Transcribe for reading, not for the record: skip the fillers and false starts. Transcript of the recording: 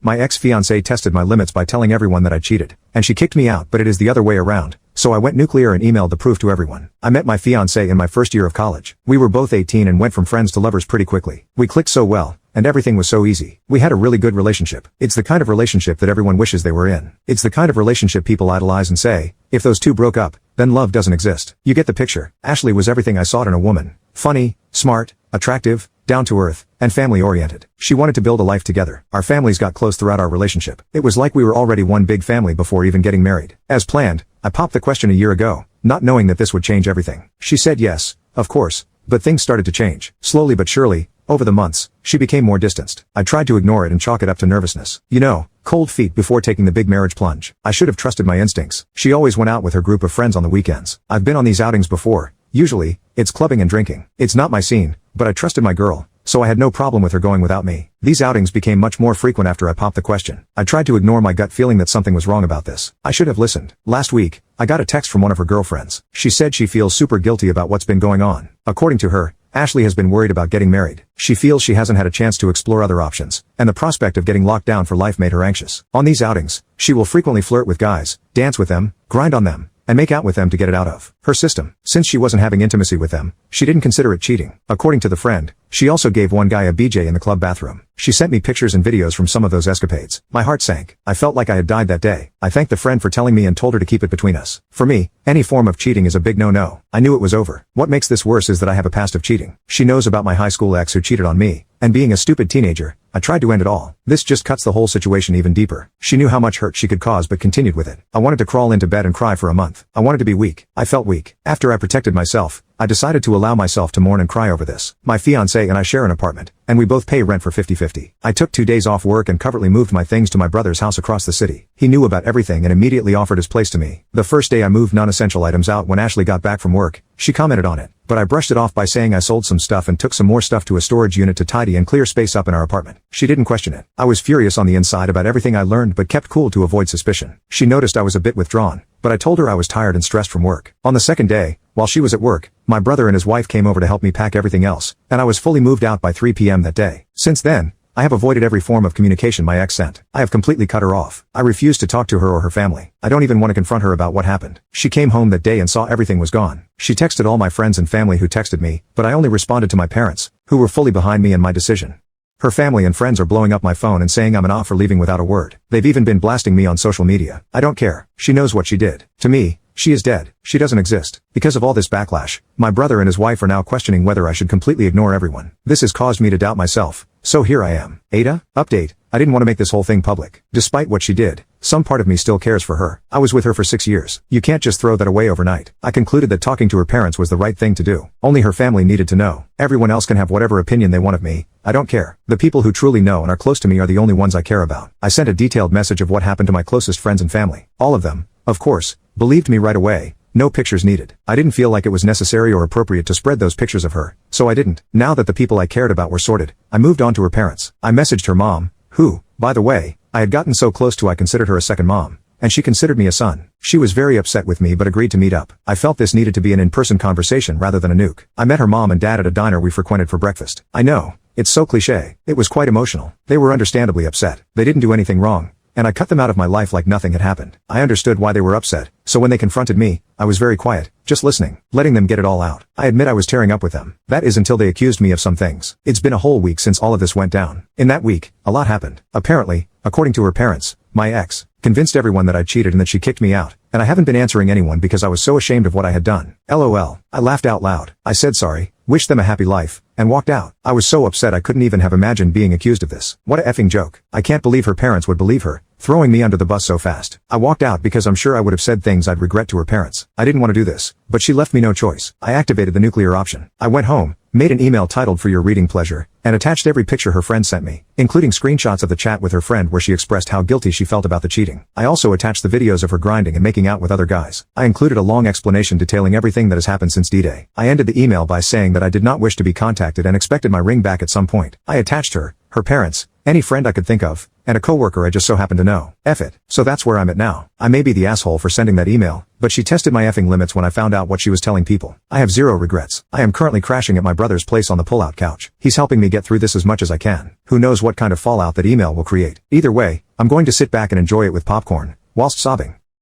My ex-fiancée tested my limits by telling everyone that I cheated. And she kicked me out, but it is the other way around. So I went nuclear and emailed the proof to everyone. I met my fiancée in my first year of college. We were both 18 and went from friends to lovers pretty quickly. We clicked so well, and everything was so easy. We had a really good relationship. It's the kind of relationship that everyone wishes they were in. It's the kind of relationship people idolize and say, if those two broke up, then love doesn't exist. You get the picture. Ashley was everything I sought in a woman. Funny, smart, attractive, down to earth, and family-oriented. She wanted to build a life together. Our families got close throughout our relationship. It was like we were already one big family before even getting married. As planned, I popped the question a year ago, not knowing that this would change everything. She said yes, of course, but things started to change. Slowly but surely, over the months, she became more distanced. I tried to ignore it and chalk it up to nervousness. You know, cold feet before taking the big marriage plunge. I should have trusted my instincts. She always went out with her group of friends on the weekends. I've been on these outings before. Usually, it's clubbing and drinking. It's not my scene, but I trusted my girl, so I had no problem with her going without me. These outings became much more frequent after I popped the question. I tried to ignore my gut feeling that something was wrong about this. I should have listened. Last week, I got a text from one of her girlfriends. She said she feels super guilty about what's been going on. According to her, Ashley has been worried about getting married. She feels she hasn't had a chance to explore other options, and the prospect of getting locked down for life made her anxious. On these outings, she will frequently flirt with guys, dance with them, grind on them, and make out with them to get it out of her system. Since she wasn't having intimacy with them, she didn't consider it cheating. According to the friend, she also gave one guy a BJ in the club bathroom. She sent me pictures and videos from some of those escapades. My heart sank. I felt like I had died that day. I thanked the friend for telling me and told her to keep it between us. For me, any form of cheating is a big no-no. I knew it was over. What makes this worse is that I have a past of cheating. She knows about my high school ex who cheated on me, and being a stupid teenager, I tried to end it all. This just cuts the whole situation even deeper. She knew how much hurt she could cause but continued with it. I wanted to crawl into bed and cry for a month. I wanted to be weak. I felt weak. After I protected myself, I decided to allow myself to mourn and cry over this. My fiancé and I share an apartment, and we both pay rent for 50-50. I took 2 days off work and covertly moved my things to my brother's house across the city. He knew about everything and immediately offered his place to me. The first day I moved non-essential items out when Ashley got back from work, she commented on it, but I brushed it off by saying I sold some stuff and took some more stuff to a storage unit to tidy and clear space up in our apartment. She didn't question it. I was furious on the inside about everything I learned but kept cool to avoid suspicion. She noticed I was a bit withdrawn, but I told her I was tired and stressed from work. On the second day, while she was at work, my brother and his wife came over to help me pack everything else, and I was fully moved out by 3 p.m. that day. Since then, I have avoided every form of communication my ex sent. I have completely cut her off. I refuse to talk to her or her family. I don't even want to confront her about what happened. She came home that day and saw everything was gone. She texted all my friends and family who texted me, but I only responded to my parents, who were fully behind me and my decision. Her family and friends are blowing up my phone and saying I'm an off for leaving without a word. They've even been blasting me on social media. I don't care. She knows what she did. To me, she is dead. She doesn't exist. Because of all this backlash, my brother and his wife are now questioning whether I should completely ignore everyone. This has caused me to doubt myself. So here I am. Ada? Update. I didn't want to make this whole thing public. Despite what she did, some part of me still cares for her. I was with her for 6 years. You can't just throw that away overnight. I concluded that talking to her parents was the right thing to do. Only her family needed to know. Everyone else can have whatever opinion they want of me. I don't care. The people who truly know and are close to me are the only ones I care about. I sent a detailed message of what happened to my closest friends and family. All of them, of course, believed me right away. No pictures needed. I didn't feel like it was necessary or appropriate to spread those pictures of her, so I didn't. Now that the people I cared about were sorted, I moved on to her parents. I messaged her mom, who, by the way, I had gotten so close to I considered her a second mom, and she considered me a son. She was very upset with me but agreed to meet up. I felt this needed to be an in-person conversation rather than a nuke. I met her mom and dad at a diner we frequented for breakfast. I know, it's so cliché. It was quite emotional. They were understandably upset. They didn't do anything wrong, and I cut them out of my life like nothing had happened. I understood why they were upset, so when they confronted me, I was very quiet, just listening, letting them get it all out. I admit I was tearing up with them. That is until they accused me of some things. It's been a whole week since all of this went down. In that week, a lot happened. Apparently, according to her parents, my ex convinced everyone that I cheated and that she kicked me out, and I haven't been answering anyone because I was so ashamed of what I had done. LOL. I laughed out loud. I said sorry, wished them a happy life, and walked out. I was so upset I couldn't even have imagined being accused of this. What a effing joke. I can't believe her parents would believe her, throwing me under the bus so fast. I walked out because I'm sure I would have said things I'd regret to her parents. I didn't want to do this, but she left me no choice. I activated the nuclear option. I went home, made an email titled "For Your Reading Pleasure," and attached every picture her friend sent me, including screenshots of the chat with her friend where she expressed how guilty she felt about the cheating. I also attached the videos of her grinding and making out with other guys. I included a long explanation detailing everything that has happened since D-Day. I ended the email by saying that I did not wish to be contacted and expected my ring back at some point. I attached her parents, any friend I could think of, and a coworker I just so happened to know. F it. So that's where I'm at now. I may be the asshole for sending that email, but she tested my effing limits when I found out what she was telling people. I have zero regrets. I am currently crashing at my brother's place on the pull-out couch. He's helping me get through this as much as I can. Who knows what kind of fallout that email will create. Either way, I'm going to sit back and enjoy it with popcorn, whilst sobbing.